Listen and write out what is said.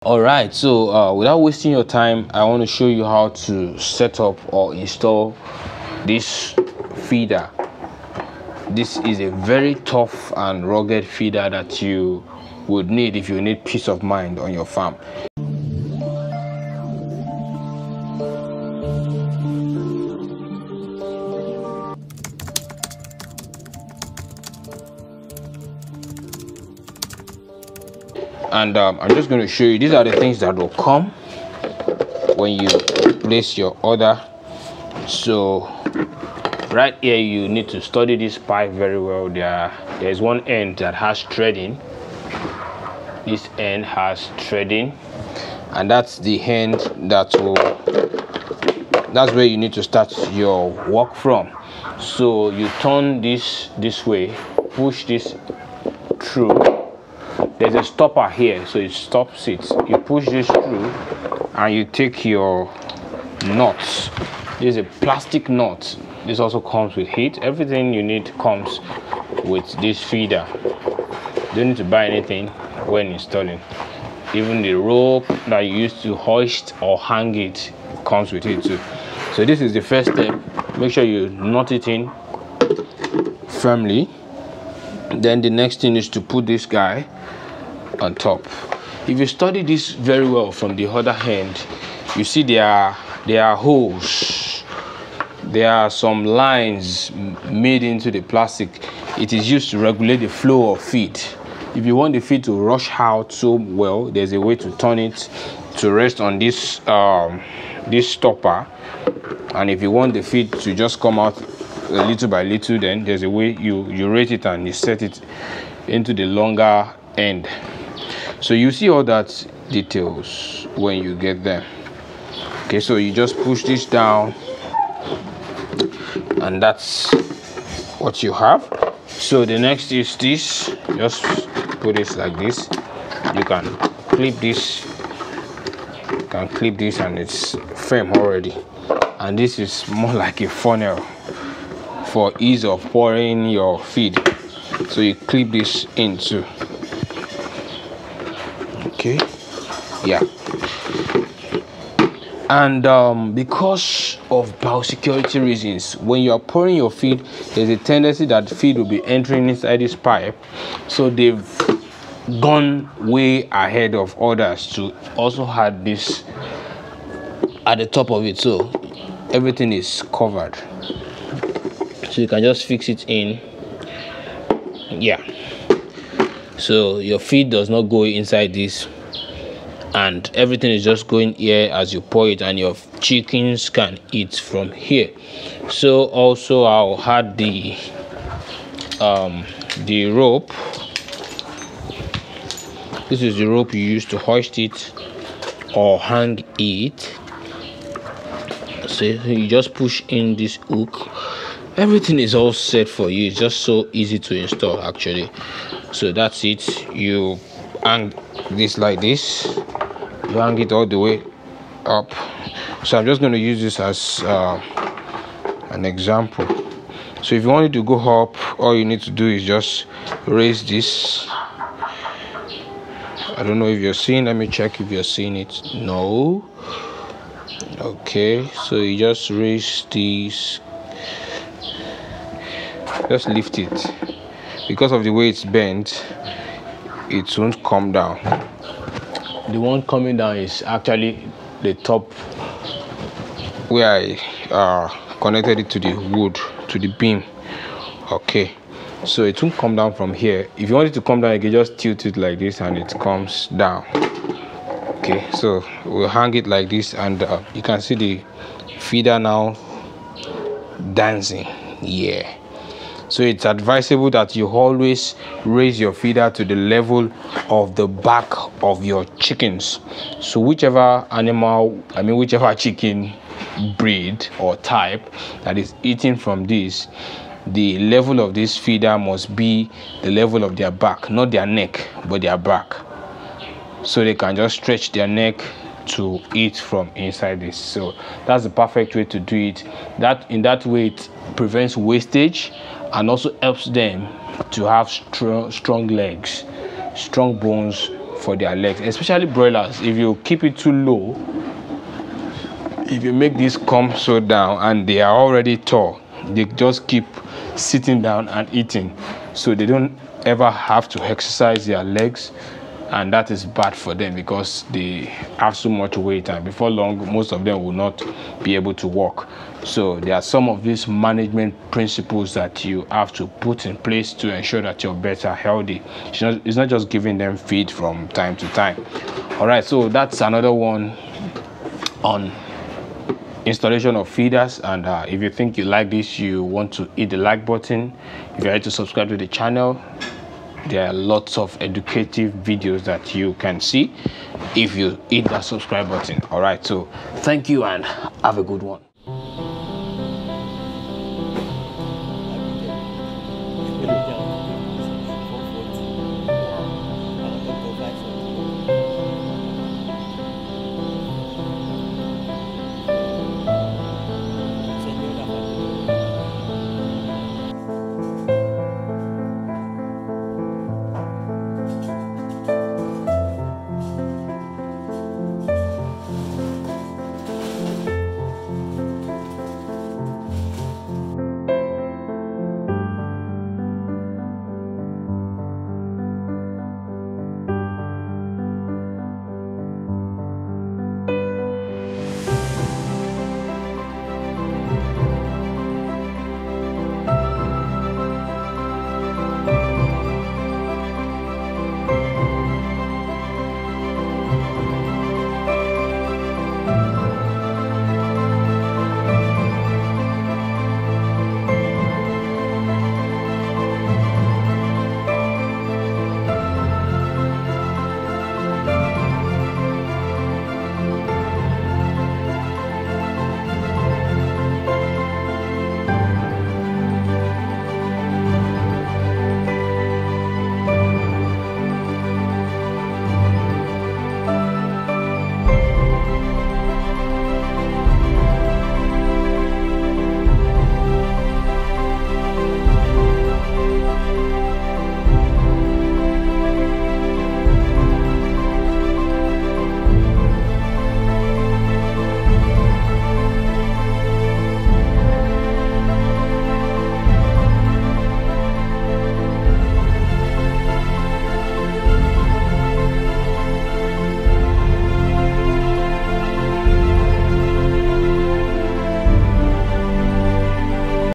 All right, so without wasting your time, I want to show you how to set up or install this feeder. This is a very tough and rugged feeder that you would need if you need peace of mind on your farm. And I'm just going to show you, these are the things that will come when you place your order. So right here, you need to study this pipe very well. There's one end that has threading. This end has threading, and that's the end that's where you need to start your work from. So you turn this way, push this through. There's a stopper here, so it stops it. You push this through and you take your nuts. There's a plastic nut. This also comes with heat. Everything you need comes with this feeder. You don't need to buy anything when installing. Even the rope that you use to hoist or hang it comes with it too. So this is the first step. Make sure you knot it in firmly. Then the next thing is to put this guy on top. If you study this very well from the other hand, you see there are holes. There are some lines made into the plastic. It is used to regulate the flow of feed. If you want the feed to rush out so well, there's a way to turn it to rest on this this stopper. And if you want the feed to just come out little by little, then there's a way you rate it and you set it into the longer end. So you see all that details when you get there. Okay, so you just push this down and that's what you have. So the next is this. Just put it like this. You can clip this. You can clip this and it's firm already. And this is more like a funnel for ease of pouring your feed. So you clip this in too. Okay, yeah. And because of biosecurity reasons, when you are pouring your feed, there's a tendency that feed will be entering inside this pipe. So they've gone way ahead of others to also have this at the top of it, so everything is covered. So you can just fix it in. Yeah. So your feed does not go inside this, and everything is just going here as you pour it, and your chickens can eat from here. So also I'll add the rope. This is the rope you use to hoist it or hang it. So you just push in this hook. Everything is all set for you. It's just so easy to install actually. So that's it. You hang this like this. You hang it all the way up. So I'm just going to use this as an example. So if you want it to go up, all you need to do is just raise this. I don't know if you're seeing. Let me check if you're seeing it. No. Okay, so you just raise this. Just lift it. Because of the way it's bent, it won't come down. The one coming down is actually the top where I connected it to the wood, to the beam. Okay, so it won't come down from here. If you want it to come down, you can just tilt it like this and it comes down. Okay, so we'll hang it like this, and you can see the feeder now dancing. Yeah. So it's advisable that you always raise your feeder to the level of the back of your chickens. So whichever whichever chicken breed or type that is eating from this, the level of this feeder must be the level of their back, not their neck, but their back. So they can just stretch their neck to eat from inside this. So that's the perfect way to do it. In that way it prevents wastage and also helps them to have strong legs, strong bones for their legs, especially broilers. If you keep it too low, if you make this come so down and they are already tall, they just keep sitting down and eating, so they don't ever have to exercise their legs, and that is bad for them because they have so much weight, and before long most of them will not be able to walk. So there are some of these management principles that you have to put in place to ensure that your birds are healthy. It's not just giving them feed from time to time. All right, so that's another one on installation of feeders. And if you think you like this, you want to hit the like button. If you're ready to subscribe to the channel, there are lots of educative videos that you can see if you hit that subscribe button. All right, so thank you and have a good one.